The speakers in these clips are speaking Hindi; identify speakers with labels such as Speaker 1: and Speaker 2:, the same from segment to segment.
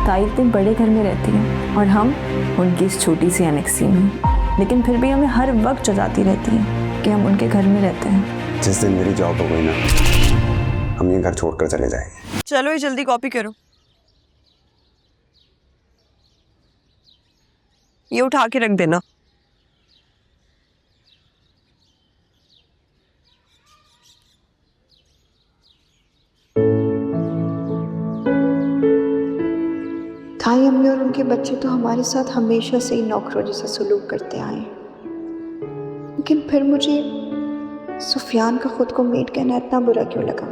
Speaker 1: ताई इतने बड़े घर में रहती है और हम उनकी इस छोटी सी एनेक्सी में, लेकिन फिर भी हमें हर वक्त जताती रहती है कि हम उनके घर में रहते हैं।
Speaker 2: जिस दिन मेरी जॉब हो गई ना, हम ये घर छोड़कर चले जाएंगे।
Speaker 3: चलो ये जल्दी कॉपी करो। ये उठा के रख देना।
Speaker 4: ताई अम्मी और उनके बच्चे तो हमारे साथ हमेशा से ही नौकरों जैसा सलूक करते आए, लेकिन फिर मुझे सुफियान का खुद को मेड कहना इतना बुरा क्यों लगा?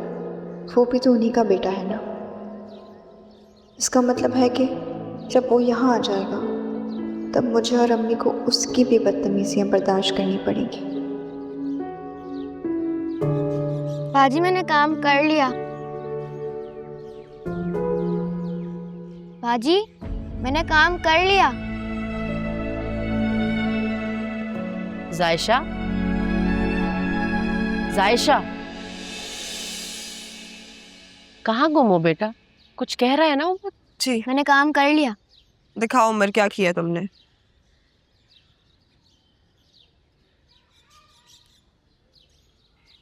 Speaker 4: वो भी तो उन्हीं का बेटा है ना। इसका मतलब है कि जब वो यहाँ आ जाएगा तब मुझे और अम्मी को उसकी भी बदतमीजियाँ बर्दाश्त करनी पड़ेंगी।
Speaker 5: बाजी मैंने काम कर लिया। बाजी मैंने काम कर लिया।
Speaker 6: जायशा, जायशा, कहाँ गुम हो बेटा? कुछ कह रहा है ना वो?
Speaker 3: जी
Speaker 5: मैंने काम कर लिया।
Speaker 3: दिखाओ उमर, क्या किया तुमने?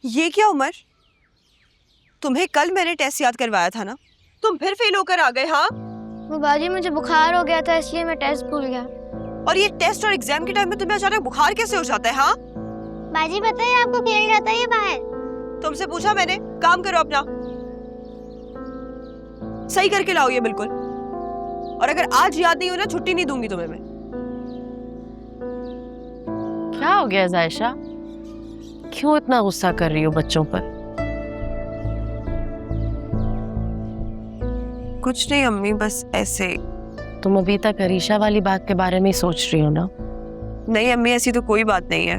Speaker 3: ये क्या उमर? तुम्हें कल मैंने टेस्ट याद करवाया था ना, तुम फिर फेल होकर आ गए। हाँ,
Speaker 5: वो बाजी मुझे बुखार हो गया था इसलिए मैं टेस्ट भूल गया।
Speaker 3: और ये टेस्ट और एग्जाम के टाइम में तुम्हें अचानक बुखार कैसे हो जाता है? हाँ,
Speaker 5: बाजी बताइए आपको खेल जाता है ये बाहर?
Speaker 3: तुमसे पूछा मैंने? काम करो अपना, सही करके लाओ ये बिल्कुल। और अगर आज याद नहीं हो ना, छुट्टी नहीं दूंगी तुम्हें मैं।
Speaker 6: क्या हो गया जायशा? क्यों इतना गुस्सा कर रही हो बच्चों पर?
Speaker 3: कुछ नहीं अम्मी, बस ऐसे।
Speaker 6: तुम अभी तक अरीशा वाली बात के बारे में ही सोच रही हो ना?
Speaker 3: नहीं अम्मी, ऐसी तो कोई बात नहीं है।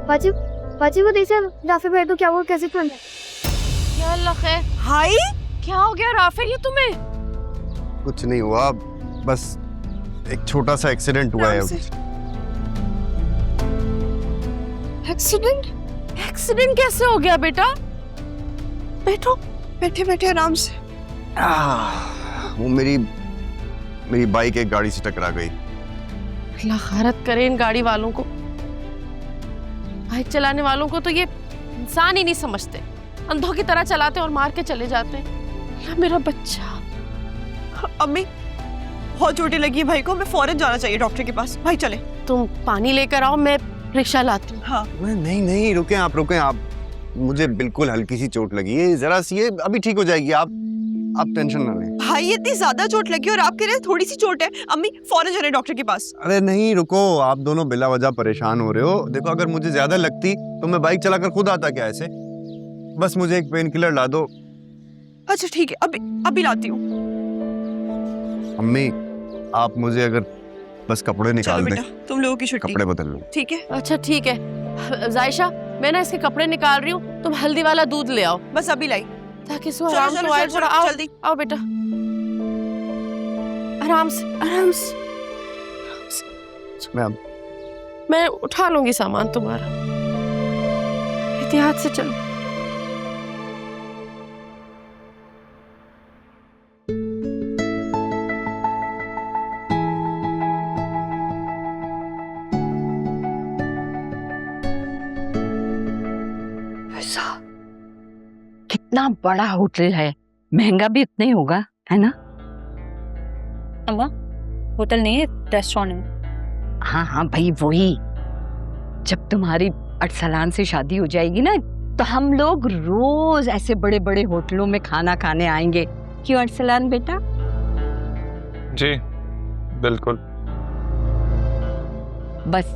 Speaker 5: बाजी बाजी वो देखिए राफी भाई को क्या वो कैसे फोन है?
Speaker 6: क्या अल्लाह खैर?
Speaker 3: हाय,
Speaker 6: क्या हो गया राफिर? ये तुम्हें?
Speaker 2: कुछ नहीं हुआ, बस एक छोटा सा एक्सीडेंट हुआ है।
Speaker 3: एक्सीडेंट?
Speaker 6: एक्सीडेंट कैसे हो गया बेटा?
Speaker 3: बैठो, बैठे बैठे आराम से।
Speaker 2: वो मेरी बाइक एक गाड़ी से टकरा गई।
Speaker 6: अल्लाह खैरत करे इन गाड़ी वालों को। बाइक चलाने वालों को तो ये इंसान ही नहीं समझते, अंधों की तरह चलाते और मार के चले जाते हैं। या मेरा बच्चा।
Speaker 3: अम्मी बहुत चोटें लगी है भाई को, हमें फौरन जाना चाहिए डॉक्टर के पास। भाई चले।
Speaker 6: तुम पानी लेकर आओ, मैं रिक्शा लाती हूँ।
Speaker 3: हाँ
Speaker 2: नहीं नहीं, रुके आप। मुझे बिल्कुल हल्की सी चोट लगी है, जरा सी है, अभी ठीक हो जाएगी। आप टेंशन ना लें।
Speaker 3: भाई इतनी ज्यादा चोट लगी और आप कह रहे हैं थोड़ी सी चोट है। अम्मी फौरन चले डॉक्टर के पास।
Speaker 2: अरे नहीं रुको, आप दोनों बिला वजह परेशान हो रहे हो। देखो अगर मुझे ज्यादा लगती तो मैं बाइक चलाकर खुद आता क्या ऐसे। बस मुझे एक पेन किलर ला दो।
Speaker 3: अच्छा ठीक है, अभी लाती हूँ।
Speaker 2: अम्मी आप मुझे अगर बस कपड़े निकाल दें,
Speaker 3: तुम लोगों की छुट्टी।
Speaker 2: कपड़े बदल लो।
Speaker 3: ठीक है,
Speaker 6: अच्छा ठीक है जायशा, मैं ना इसके कपड़े निकाल रही हूँ, तुम हल्दी वाला दूध ले आओ
Speaker 3: बस अभी लाई।
Speaker 6: ताकि इसको आराम तो आए थोड़ा। आओ
Speaker 3: जल्दी
Speaker 6: आओ बेटा, आराम से आराम से। मैं उठा लूंगी सामान तुम्हारा, एहतियात से चलो।
Speaker 7: कितना बड़ा होटल है, महंगा भी इतना ही होगा, है ना?
Speaker 8: अम्मा होटल नहीं है, रेस्टोरेंट है।
Speaker 7: हाँ हाँ भाई वही। जब तुम्हारी अरसलान से शादी हो जाएगी ना, तो हम लोग रोज ऐसे बड़े बड़े होटलों में खाना खाने आएंगे। क्यों अरसलान बेटा?
Speaker 9: जी बिल्कुल।
Speaker 7: बस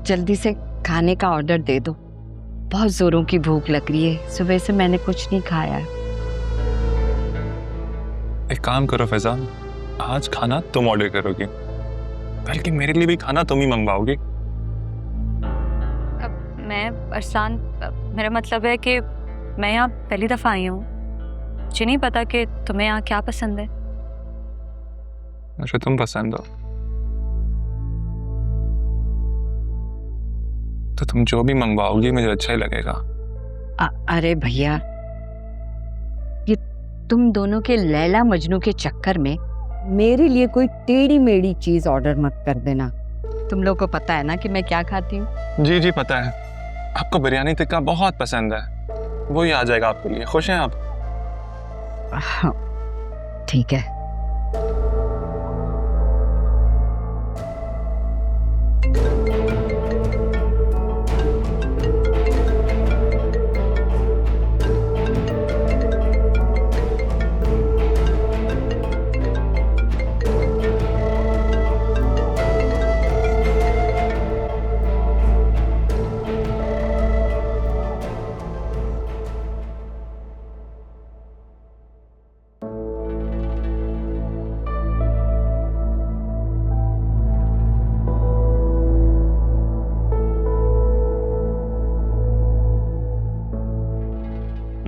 Speaker 7: जल्दी से खाने का ऑर्डर दे दो, बहुत जोरों की भूख लग रही है, सुबह से मैंने कुछ नहीं खाया।
Speaker 9: एक काम करो फैजान, आज खाना तुम ऑर्डर करोगी, बल्कि मेरे लिए भी खाना तुम ही मंगवाओगी।
Speaker 8: मैं अरसान, मेरा मतलब है कि मैं यहाँ पहली दफ़ा आई हूँ, मुझे नहीं पता कि तुम्हें यहाँ क्या पसंद है।
Speaker 9: मुझे तुम पसंद हो तो तुम जो भी मंगवाओगी मुझे अच्छा ही लगेगा।
Speaker 7: अरे भैया, ये तुम दोनों के लैला मजनू के चक्कर में मेरे लिए कोई टेढ़ी मेढ़ी चीज ऑर्डर मत कर देना। तुम लोग को पता है ना कि मैं क्या खाती हूँ।
Speaker 9: जी जी पता है, आपको बिरयानी टिक्का बहुत पसंद है, वही आ जाएगा आपके लिए। खुश हैं आप?
Speaker 7: हाँ, ठीक है।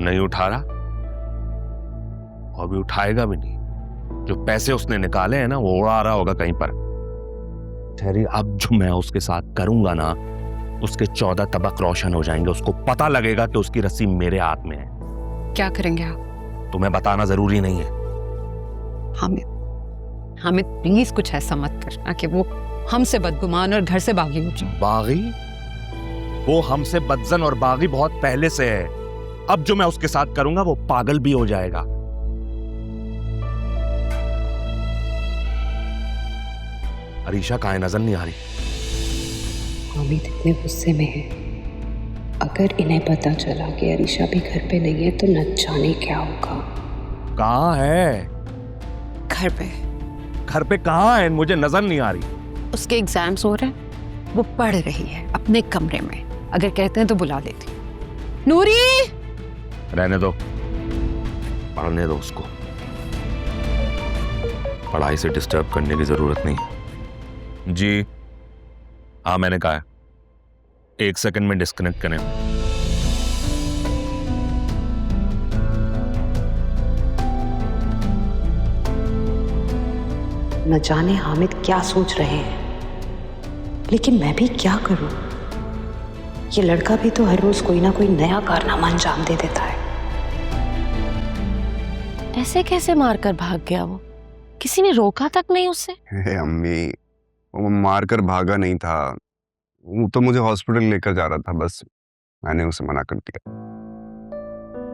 Speaker 10: नहीं उठा रहा और भी उठाएगा भी नहीं। जो पैसे उसने निकाले हैं ना वो उड़ा रहा होगा कहीं पर। ठहरी, अब जो मैं उसके साथ करूंगा ना, उसके 14 तबक रोशन हो जाएंगे। उसको पता लगेगा कि उसकी रस्सी मेरे हाथ में है।
Speaker 11: क्या करेंगे आप?
Speaker 10: तुम्हें बताना जरूरी नहीं है।
Speaker 11: हामिद प्लीज कुछ ऐसा मत करना कि वो हमसे बदगुमान और घर से बागी हो जाए।
Speaker 10: बागी? वो हमसे बदजन और बागी बहुत पहले से है। अब जो मैं उसके साथ करूंगा वो पागल भी हो जाएगा। अरीशा कहाँ है? नजर नहीं आ रही।
Speaker 12: हामिद इतने गुस्से में है, अगर इन्हें पता चला कि अरीशा भी घर पे नहीं है तो न जाने क्या होगा।
Speaker 10: कहाँ है?
Speaker 11: घर पे।
Speaker 10: घर पे कहाँ है? मुझे नजर नहीं आ रही।
Speaker 11: उसके एग्जाम्स हो रहे हैं, वो पढ़ रही है अपने कमरे में। अगर कहते हैं तो बुला लेती। नूरी!
Speaker 10: रहने दो, पढ़ने दो उसको। पढ़ाई से डिस्टर्ब करने की जरूरत नहीं। जी हाँ, मैंने कहा है 1 सेकंड में डिस्कनेक्ट करें।
Speaker 12: न जाने हामिद क्या सोच रहे हैं, लेकिन मैं भी क्या करूं? ये लड़का भी तो हर रोज कोई ना कोई नया कारनामा अंजाम दे देता है।
Speaker 6: ऐसे कैसे मारकर भाग गया वो? किसी ने रोका तक नहीं उसे?
Speaker 2: अम्मी, वो मारकर भागा नहीं था, वो तो मुझे हॉस्पिटल लेकर जा रहा था, बस मैंने उसे मना कर दिया।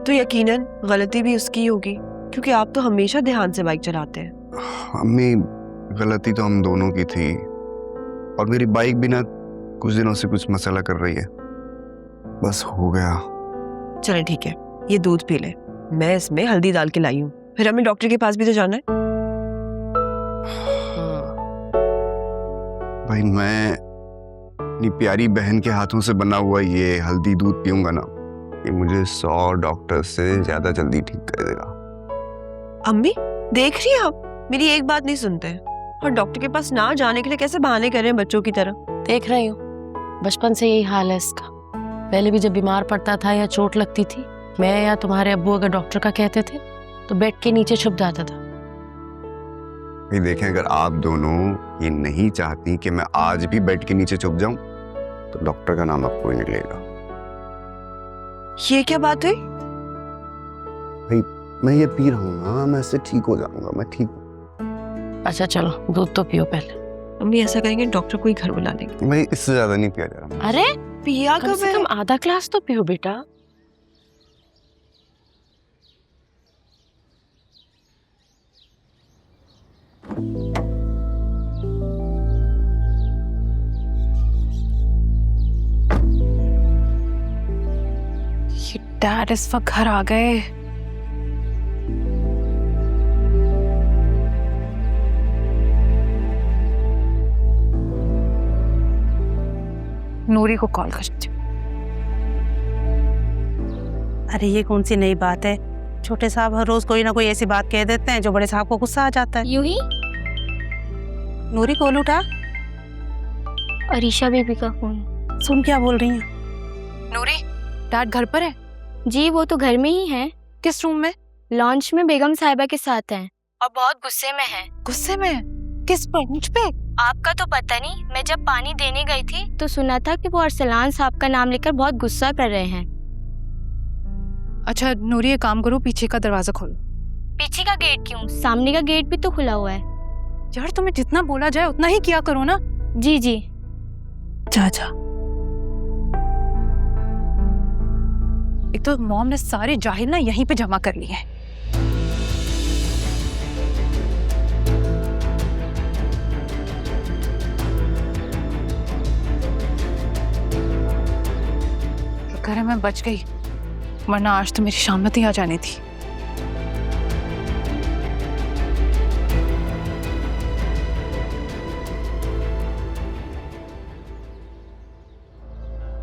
Speaker 3: तो यकीनन गलती भी उसकी होगी, क्योंकि आप तो हमेशा ध्यान से बाइक चलाते हैं।
Speaker 2: अम्मी, गलती तो हम दोनों की थी, और मेरी बाइक भी ना कुछ दिनों से कुछ मसला कर रही है, बस हो गया।
Speaker 3: चले ठीक है, ये दूध पी ले, मैं इसमें हल्दी डाल के लाई हूँ, फिर हमें डॉक्टर के पास भी तो जाना है।
Speaker 2: भाई, मैं अपनी प्यारी बहन के हाथों से बना हुआ ये हल्दी दूध पीऊंगा ना, ये मुझे 100 डॉक्टर से ज्यादा जल्दी ठीक कर देगा।
Speaker 3: अम्मी देख रही हैं आप, मेरी एक बात नहीं सुनते हैं, और डॉक्टर के पास ना जाने के लिए कैसे बहाने कर रहे हैं बच्चों की तरह।
Speaker 6: देख रही हूँ, बचपन से यही हाल है इसका। पहले भी जब बीमार पड़ता था या चोट लगती थी, मैं या तुम्हारे अब्बू अगर डॉक्टर का कहते थे तो बेड के नीचे छुप जाता था।
Speaker 2: ये देखें, अगर आप दोनों ये नहीं चाहती कि मैं आज भी बेड के नीचे छुप जाऊं, तो डॉक्टर का नाम आपको नहीं लेगा।
Speaker 3: ये क्या बात हुई?
Speaker 2: भाई, मैं ये पी रहा हूँ ना, मैं इससे ठीक हो जाऊंगा, मैं ठीक हूँ।
Speaker 6: अच्छा चलो, दूध तो पियो पहले।
Speaker 3: अम्मी ऐसा करेंगे, डॉक्टर को ही घर बुला लेंगे।
Speaker 2: मैं इससे ज्यादा नहीं पिया जा रहा।
Speaker 6: अरे
Speaker 3: पिया
Speaker 6: कम से कम आधा ग्लास तो पियो बेटा।
Speaker 11: ये डैड इस वक्त घर आ गए। नूरी को कॉल करती हूँ।
Speaker 13: अरे ये कौन सी नई बात है? छोटे साहब हर रोज कोई ना कोई ऐसी बात कह देते हैं जो बड़े साहब को गुस्सा आ जाता है।
Speaker 5: यूं ही
Speaker 13: नूरी कॉल उठा।
Speaker 5: अरीशा बेबी का फोन।
Speaker 13: सुन क्या बोल रही है?
Speaker 11: नूरी, डैड घर पर है?
Speaker 5: जी वो तो घर में ही है।
Speaker 11: किस रूम में?
Speaker 5: लॉन्च में बेगम साहिबा के साथ हैं और बहुत गुस्से में हैं।
Speaker 11: गुस्से में? किस पर? मुझ पे?
Speaker 5: आपका तो पता नहीं, मैं जब पानी देने गई थी तो सुना था कि वो अरसलान साहब का नाम लेकर बहुत गुस्सा कर रहे हैं।
Speaker 11: अच्छा नूरी, एक काम करो, पीछे का दरवाजा खोलो।
Speaker 5: पीछे का गेट क्यों? सामने का गेट भी तो खुला हुआ है।
Speaker 8: यार तुम्हें जितना बोला जाए उतना ही किया करो ना।
Speaker 5: जी जी।
Speaker 8: जा जा। एक तो मॉम ने सारे जाहिल ना यहीं पे जमा कर लिए हैं। शुक्र है मैं बच गई, वरना आज तो मेरी शामत ही आ जानी थी।